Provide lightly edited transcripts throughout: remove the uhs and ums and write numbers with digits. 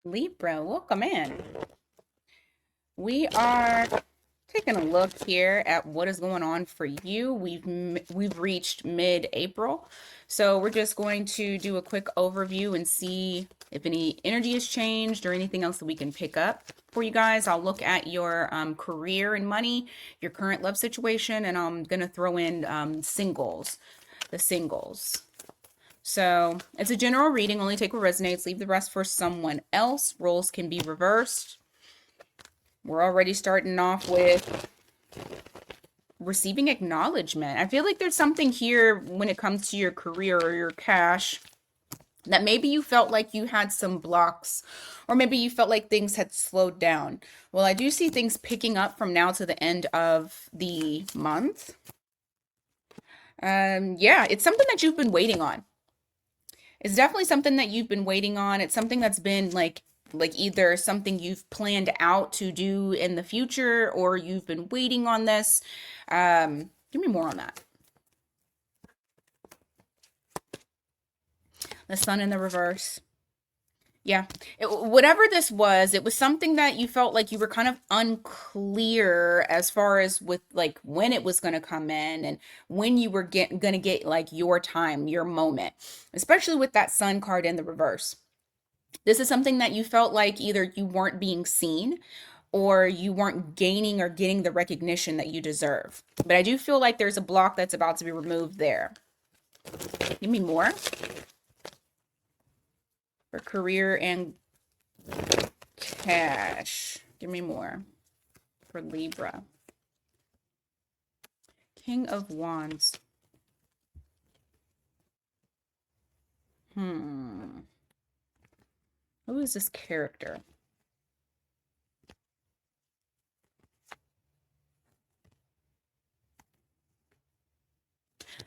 Libra, welcome in. We are taking a look here at what is going on for you. We've reached mid-April, so we're just going to do a quick overview and see if any energy has changed or anything else that we can pick up for you guys. I'll look at your career and money, your current love situation, and I'm gonna throw in the singles. So it's a general reading, only take what resonates, leave the rest for someone else. Roles can be reversed. We're already starting off with receiving acknowledgement. I feel like there's something here when it comes to your career or your cash that maybe you felt like you had some blocks, or maybe you felt like things had slowed down. Well, I do see things picking up from now to the end of the month. Yeah, it's something that you've been waiting on. It's definitely something that you've been waiting on. It's something that's been like either something you've planned out to do in the future, or you've been waiting on this. Give me more on that. The sun in the reverse. Yeah, whatever this was, it was something that you felt like you were kind of unclear as far as with like when it was going to come in and when you were gonna get like your time, your moment, especially with that sun card in the reverse. This is something that you felt like either you weren't being seen or you weren't gaining or getting the recognition that you deserve. But I do feel like there's a block that's about to be removed there. Give me more for career and cash. Give me more for Libra. King of Wands. Who is this character?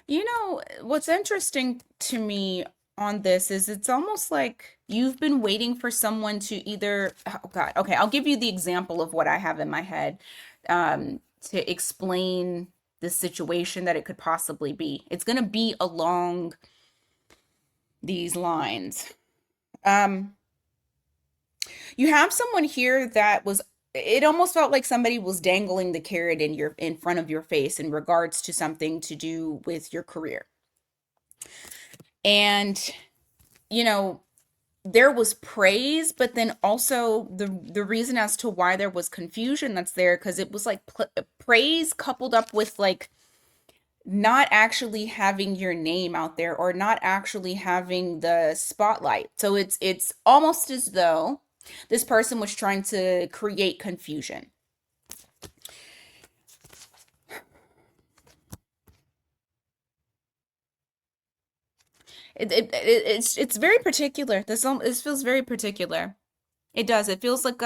You know, what's interesting to me on this is it's almost like you've been waiting for someone to either, oh God, okay, I'll give you the example of what I have in my head to explain the situation that it could possibly be. It's going to be along these lines. You have someone here that was, it almost felt like somebody was dangling the carrot in front of your face in regards to something to do with your career. And you know, there was praise, but then also the reason as to why there was confusion that's there, because it was like praise coupled up with like not actually having your name out there or not actually having the spotlight. So it's almost as though this person was trying to create confusion. It's very particular. This feels very particular. It does. It feels like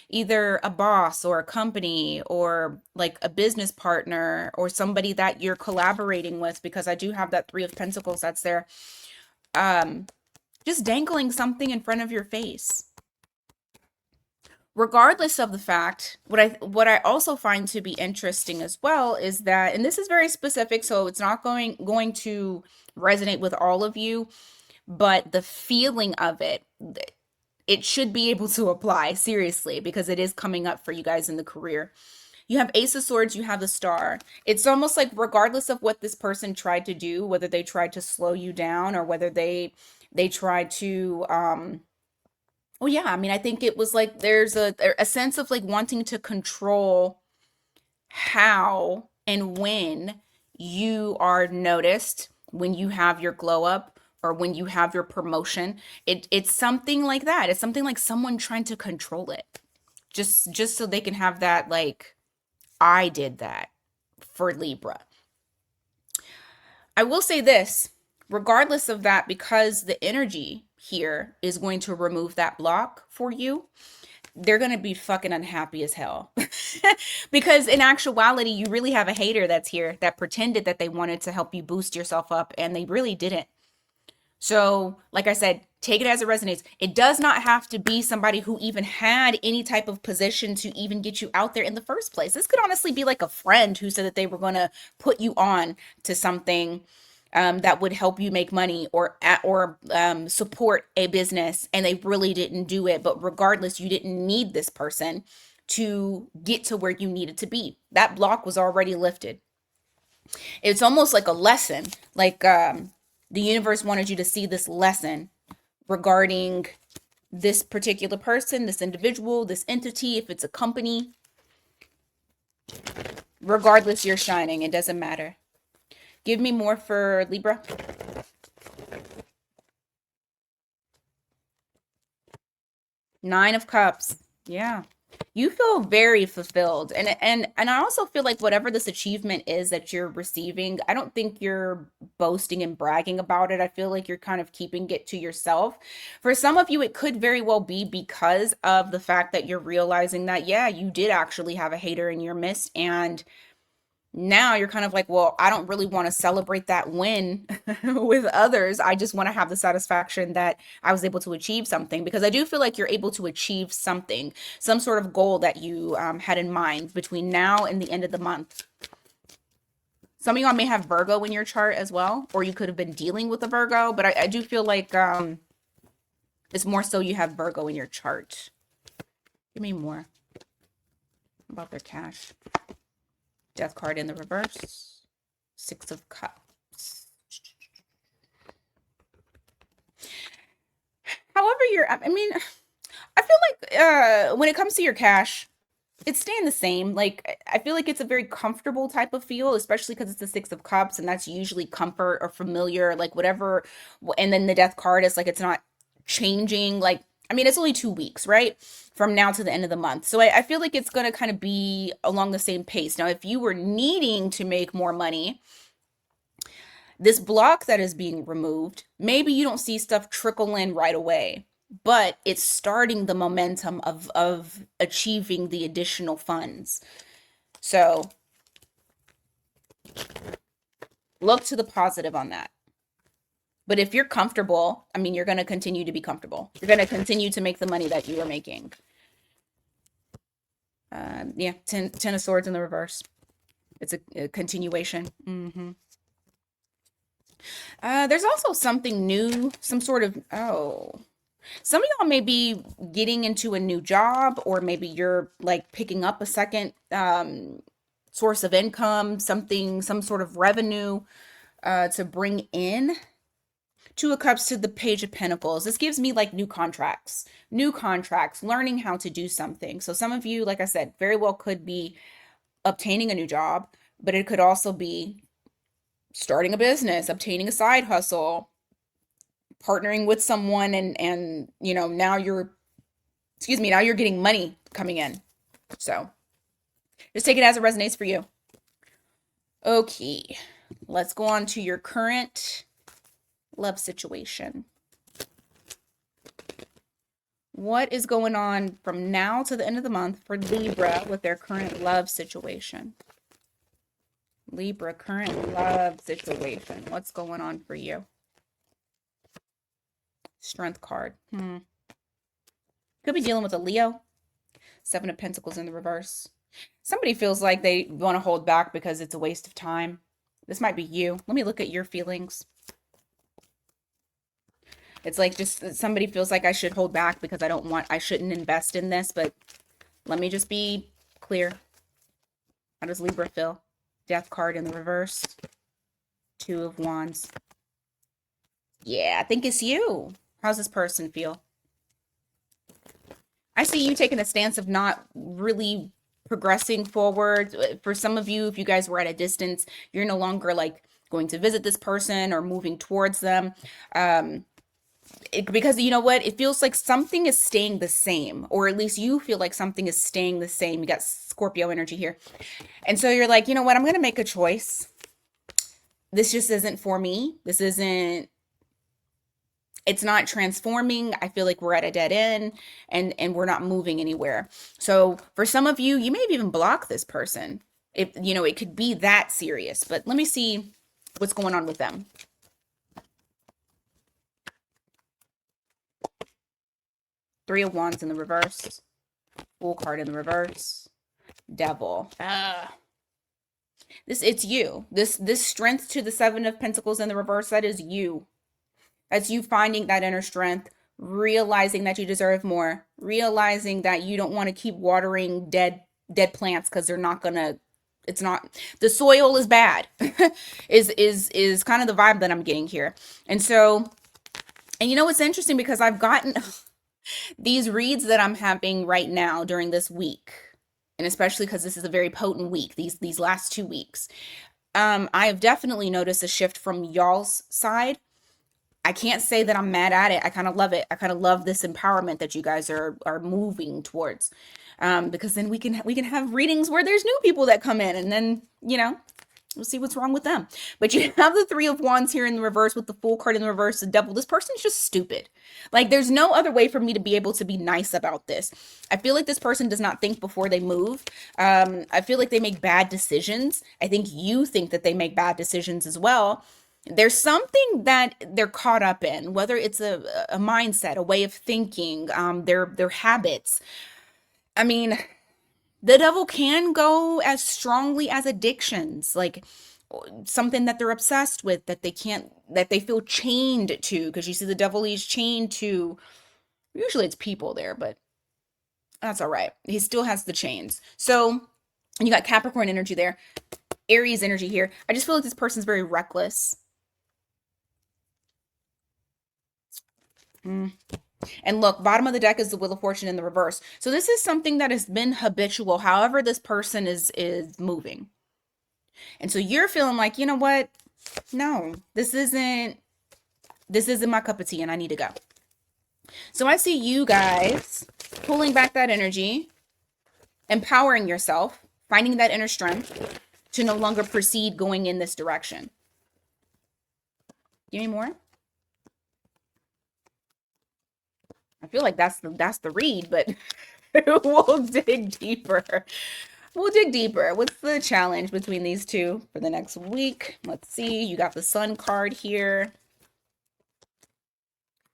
either a boss or a company or like a business partner or somebody that you're collaborating with, because I do have that Three of Pentacles that's there. Just dangling something in front of your face. Regardless of the fact, what I also find to be interesting as well is that, and this is very specific, so it's not going to resonate with all of you, but the feeling of it should be able to apply seriously because it is coming up for you guys in the career. You have Ace of Swords, you have the Star. It's almost like regardless of what this person tried to do, whether they tried to slow you down or whether they tried to oh yeah, I mean, I think it was like there's a sense of like wanting to control how and when you are noticed, when you have your glow up or when you have your promotion. It's something like that. It's something like someone trying to control it. Just so they can have that like I did that for Libra. I will say this, regardless of that, because the energy here is going to remove that block for you, they're going to be fucking unhappy as hell. Because in actuality, you really have a hater that's here that pretended that they wanted to help you boost yourself up and they really didn't. So, like I said, take it as it resonates. It does not have to be somebody who even had any type of position to even get you out there in the first place. This could honestly be like a friend who said that they were going to put you on to something that would help you make money or support a business, and they really didn't do it. But regardless, you didn't need this person to get to where you needed to be. That block was already lifted. It's almost like a lesson, like the universe wanted you to see this lesson regarding this particular person, this individual, this entity, if it's a company. Regardless, you're shining. It doesn't matter. Give me more for Libra. Nine of Cups. Yeah. You feel very fulfilled. And I also feel like whatever this achievement is that you're receiving, I don't think you're boasting and bragging about it. I feel like you're kind of keeping it to yourself. For some of you, it could very well be because of the fact that you're realizing that, yeah, you did actually have a hater in your midst, and now you're kind of like, well, I don't really want to celebrate that win with others. I just want to have the satisfaction that I was able to achieve something, because I do feel like you're able to achieve something, some sort of goal that you had in mind between now and the end of the month. Some of y'all may have Virgo in your chart as well, or you could have been dealing with a Virgo, but I do feel like it's more so you have Virgo in your chart. Give me more about their cash. Death card in the reverse. Six of Cups. However, I mean, I feel like when it comes to your cash, it's staying the same. Like, I feel like it's a very comfortable type of feel, especially because it's the Six of Cups, and that's usually comfort or familiar, like whatever. And then the Death card is like, it's not changing. Like, I mean, it's only 2 weeks, right? From now to the end of the month. So I feel like it's going to kind of be along the same pace. Now, if you were needing to make more money, this block that is being removed, maybe you don't see stuff trickle in right away, but it's starting the momentum of achieving the additional funds. So look to the positive on that. But if you're comfortable, I mean, you're going to continue to be comfortable. You're going to continue to make the money that you are making. Yeah, ten of Swords in the reverse. It's a continuation. There's also something new, some sort of, some of y'all may be getting into a new job, or maybe you're like picking up a second source of income, some sort of revenue to bring in. Two of Cups to the Page of Pentacles. This gives me like new contracts, learning how to do something. So some of you, like I said, very well could be obtaining a new job, but it could also be starting a business, obtaining a side hustle, partnering with someone, and you know, now you're getting money coming in. So just take it as it resonates for you. Okay, let's go on to your current love situation. What is going on from now to the end of the month for Libra with their current love situation? Libra, current love situation. What's going on for you? Strength card. Could be dealing with a Leo. Seven of Pentacles in the reverse. Somebody feels like they want to hold back because it's a waste of time. This might be you. Let me look at your feelings. It's like just somebody feels like I should hold back because I shouldn't invest in this, but let me just be clear. How does Libra feel? Death card in the reverse. Two of Wands. Yeah, I think it's you. How's this person feel? I see you taking a stance of not really progressing forward. For some of you, if you guys were at a distance, you're no longer like going to visit this person or moving towards them. Because you know what, it feels like something is staying the same, or at least you feel like something is staying the same. You got Scorpio energy here, and so you're like, you know what, I'm gonna make a choice. This just isn't for me. It's not transforming. I feel like we're at a dead end, and we're not moving anywhere. So for some of you, you may even block this person. If you know, it could be that serious. But let me see what's going on with them. Three of Wands in the reverse. Fool card in the reverse. Devil. It's you. This strength to the Seven of Pentacles in the reverse, that is you. That's you finding that inner strength, realizing that you deserve more, realizing that you don't want to keep watering dead plants because they're not gonna, it's not, the soil is bad. Is kind of the vibe that I'm getting here. And so, and you know what's interesting, because I've gotten these reads that I'm having right now during this week, and especially because this is a very potent week, these last 2 weeks. I have definitely noticed a shift from y'all's side. I can't say that I'm mad at it. I kind of love it. I kind of love this empowerment that you guys are moving towards. Because then we can have readings where there's new people that come in, and then, we'll see what's wrong with them. But you have the Three of Wands here in the reverse with the Fool card in the reverse, the Devil. This person's just stupid. Like, there's no other way for me to be able to be nice about this. I feel like this person does not think before they move. I feel like they make bad decisions. I think you think that they make bad decisions as well. There's something that they're caught up in, whether it's a mindset, a way of thinking, their habits. I mean, the devil can go as strongly as addictions, like something that they're obsessed with, that they can't, that they feel chained to. Because you see, the devil, he's chained to, usually it's people there, but that's all right. He still has the chains. So, and you got Capricorn energy there, Aries energy here. I just feel like this person's very reckless. And look, bottom of the deck is the Wheel of Fortune in the reverse. So this is something that has been habitual, however this person is moving. And so you're feeling like, you know what? No, this isn't my cup of tea, and I need to go. So I see you guys pulling back that energy, empowering yourself, finding that inner strength to no longer proceed going in this direction. Give me more. I feel like that's the read, but we'll dig deeper. We'll dig deeper. What's the challenge between these two for the next week? Let's see. You got the Sun card here.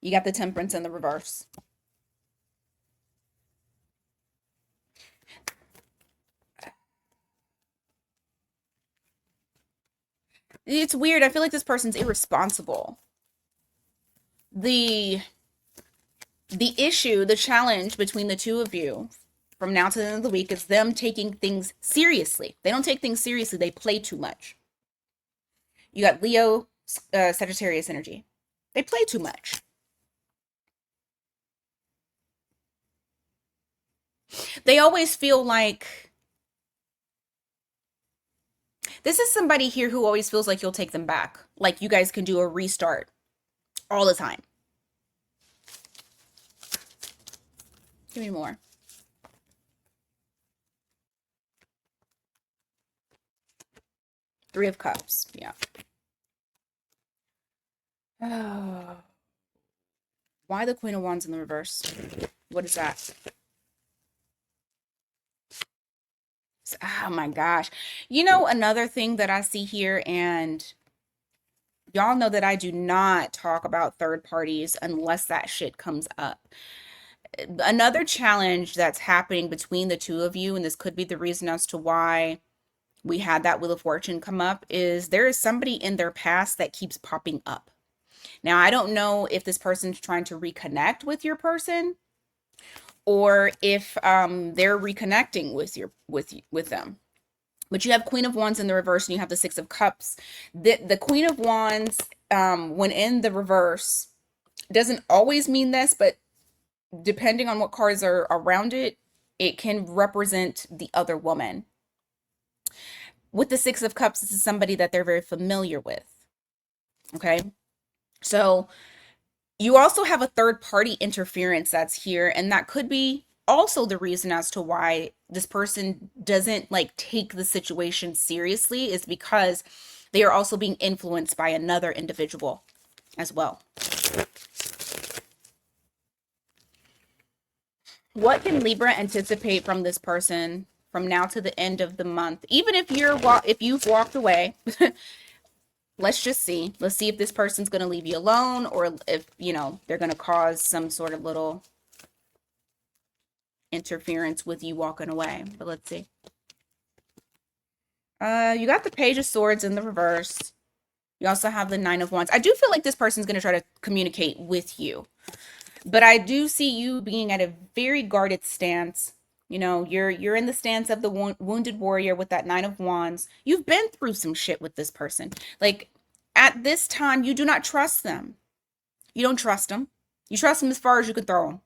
You got the Temperance in the reverse. It's weird. I feel like this person's irresponsible. The issue, the challenge between the two of you from now to the end of the week is them taking things seriously. They don't take things seriously. They play too much. You got Leo, Sagittarius energy. They play too much. They always feel like this is somebody here who always feels like you'll take them back. Like you guys can do a restart all the time. Give me more. Three of Cups. Yeah. Why the Queen of Wands in the reverse? What is that? Oh my gosh. You know, another thing that I see here, and y'all know that I do not talk about third parties unless that shit comes up. Another challenge that's happening between the two of you, and this could be the reason as to why we had that Wheel of Fortune come up, is there is somebody in their past that keeps popping up. Now, I don't know if this person's trying to reconnect with your person, or if they're reconnecting with them. But you have Queen of Wands in the reverse, and you have the Six of Cups. The Queen of Wands, when in the reverse, doesn't always mean this, but depending on what cards are around it, it can represent the other woman. With the Six of Cups, this is somebody that they're very familiar with. Okay? So you also have a third party interference that's here, and that could be also the reason as to why this person doesn't like take the situation seriously, is because they are also being influenced by another individual as well. What can Libra anticipate from this person from now to the end of the month? Even if you've walked away, let's just see. Let's see if this person's going to leave you alone, or if, they're going to cause some sort of little interference with you walking away. But let's see. You got the Page of Swords in the reverse. You also have the Nine of Wands. I do feel like this person's going to try to communicate with you, but I do see you being at a very guarded stance. You know, you're in the stance of the wounded warrior with that Nine of Wands. You've been through some shit with this person. Like, at this time, you do not trust them. You don't trust them. You trust them as far as you can throw them.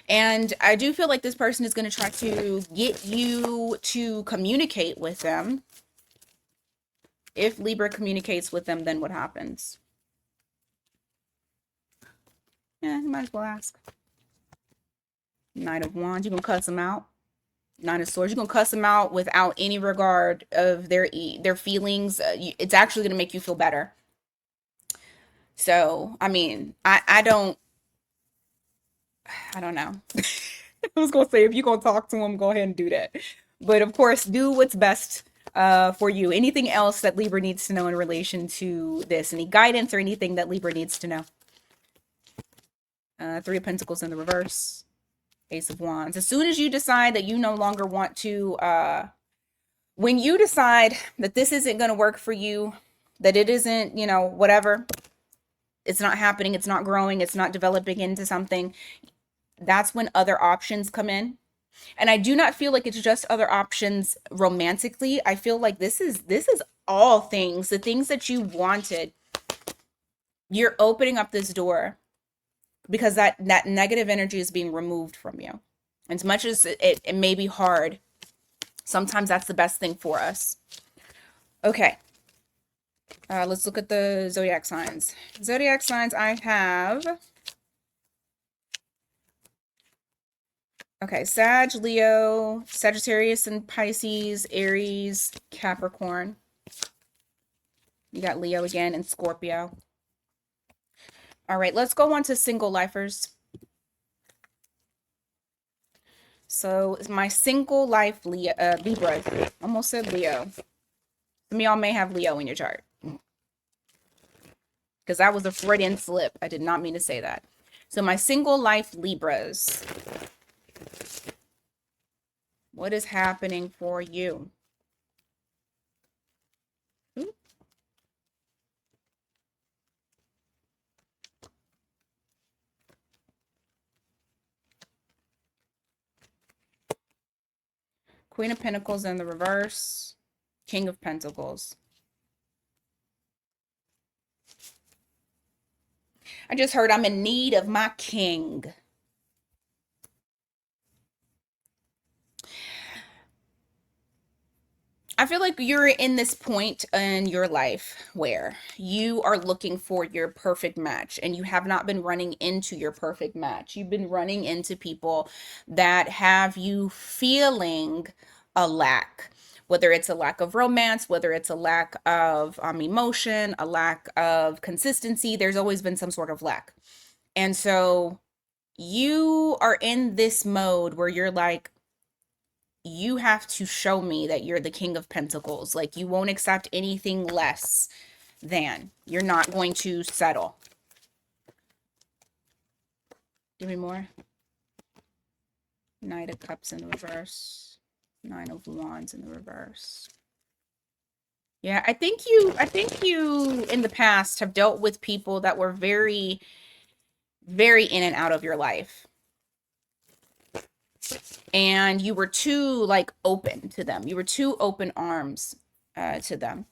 And I do feel like this person is going to try to get you to communicate with them. If Libra communicates with them, then what happens? Yeah, you might as well ask. Knight of Wands, you're going to cuss them out. Nine of Swords, you're going to cuss them out without any regard of their feelings. It's actually going to make you feel better. So, I mean, I don't know. I was gonna say, if you're gonna talk to them, go ahead and do that. But of course, do what's best for you. Anything else that Libra needs to know in relation to this? Any guidance or anything that Libra needs to know? Three of Pentacles in the reverse. Ace of Wands. As soon as you decide that you no longer want to, when you decide that this isn't going to work for you, that it isn't, you know, whatever, it's not happening, it's not growing, it's not developing into something, that's when other options come in. And I do not feel like it's just other options romantically. I feel like this is all things, the things that you wanted. You're opening up this door because that negative energy is being removed from you. As much as it may be hard, sometimes that's the best thing for us. Okay. Let's look at the zodiac signs. Zodiac signs I have. Okay, Sag, Leo, Sagittarius and Pisces, Aries, Capricorn. You got Leo again and Scorpio. All right, let's go on to single lifers. So my single life Libra. Almost said Leo. Some of y'all may have Leo in your chart. Because that was a Freudian slip. I did not mean to say that. So my single life Libras. What is happening for you? Ooh. Queen of Pentacles in the reverse. King of Pentacles. I just heard I'm in need of my king. I feel like you're in this point in your life where you are looking for your perfect match and you have not been running into your perfect match. You've been running into people that have you feeling a lack, whether it's a lack of romance, whether it's a lack of emotion, a lack of consistency. There's always been some sort of lack. And so you are in this mode where you're like, you have to show me that you're the King of Pentacles. Like, you won't accept anything less than. You're not going to settle. Give me more. Knight of Cups in the reverse. Nine of Wands in the reverse. Yeah, I think you in the past have dealt with people that were very, very in and out of your life. And you were too, like, open to them. You were too open arms to them.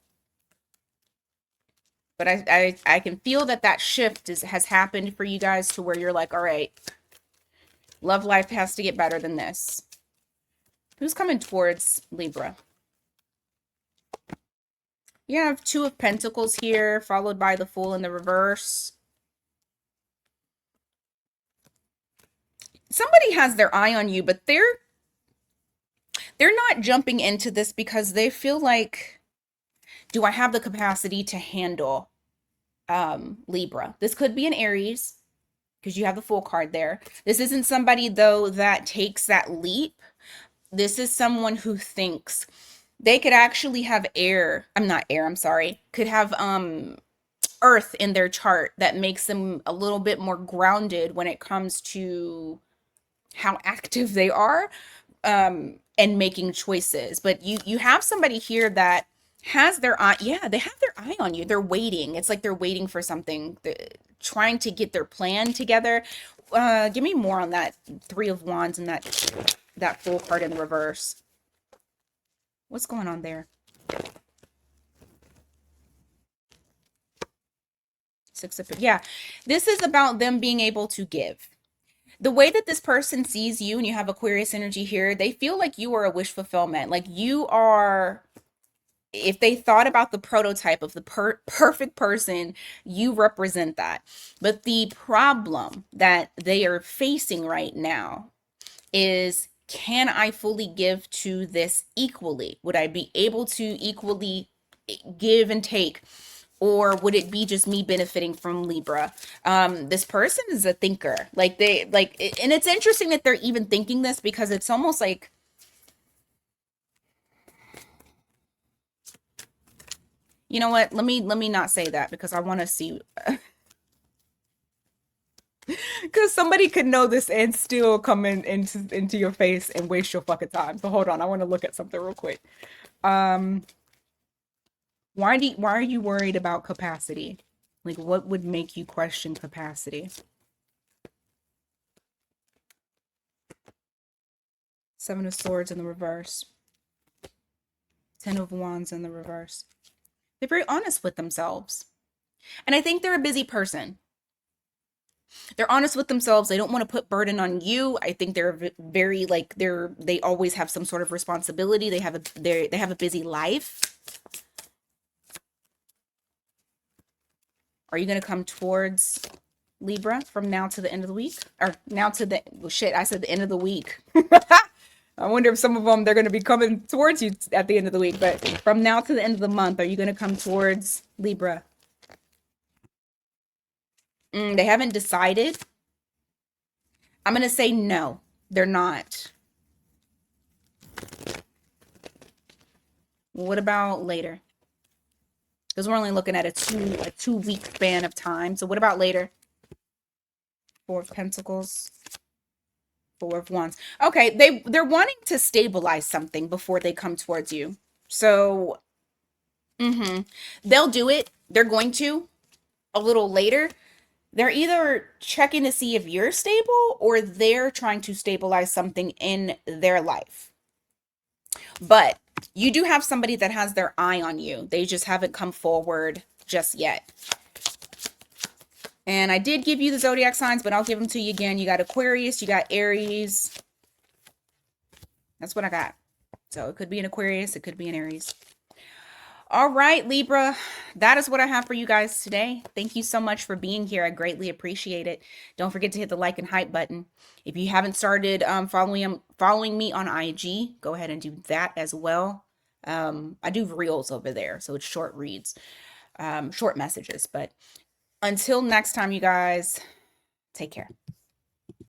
But I can feel that shift has happened for you guys to where you're like, all right, love life has to get better than this. Who's coming towards Libra? You have Two of Pentacles here, followed by the Fool in the reverse. Somebody has their eye on you, but they're not jumping into this because they feel like, do I have the capacity to handle Libra? This could be an Aries because you have the Fool card there. This isn't somebody, though, that takes that leap. This is someone who thinks they could actually have could have Earth in their chart that makes them a little bit more grounded when it comes to how active they are and making choices. But you have somebody here that has their eye. Yeah, they have their eye on you. They're waiting. It's like they're waiting for something. They're trying to get their plan together. Give me more on that Three of Wands and that Fool card in the reverse. What's going on there? Six of, yeah. This is about them being able to give. The way that this person sees you, and you have Aquarius energy here, they feel like you are a wish fulfillment. Like you are, if they thought about the prototype of the perfect person, you represent that. But the problem that they are facing right now is, can I fully give to this equally? Would I be able to equally give and take? Or would it be just me benefiting from Libra? This person is a thinker. Like they like, and it's interesting that they're even thinking this, because it's almost like, you know what? Let me not say that, because I want to see, because somebody could know this and still come into your face and waste your fucking time. So hold on, I want to look at something real quick. Um, why are you worried about capacity? Like, what would make you question capacity? Seven of Swords in the reverse. Ten of Wands in the reverse. They're very honest with themselves. And I think they're a busy person. They're honest with themselves. They don't want to put burden on you. I think they're very like, they always have some sort of responsibility. They have a busy life. Are you going to come towards Libra from now to the end of the week? Or now to the, well, shit, I said the end of the week. I wonder if some of them, they're going to be coming towards you at the end of the week. But from now to the end of the month, are you going to come towards Libra? They haven't decided. I'm going to say no, they're not. What about later? Because we're only looking at a 2 week span of time. So what about later? Four of Pentacles. Four of Wands. Okay, they're wanting to stabilize something before they come towards you. So they'll do it. They're going to a little later. They're either checking to see if you're stable, or they're trying to stabilize something in their life. But you do have somebody that has their eye on you. They just haven't come forward just yet. And I did give you the zodiac signs, but I'll give them to you again. You got Aquarius, you got Aries. That's what I got. So it could be an Aquarius, it could be an Aries. All right, Libra, that is what I have for you guys today. Thank you so much for being here. I greatly appreciate it. Don't forget to hit the like and hype button. If you haven't started following me on IG, go ahead and do that as well. I do reels over there, so it's short reads, short messages. But until next time, you guys, take care.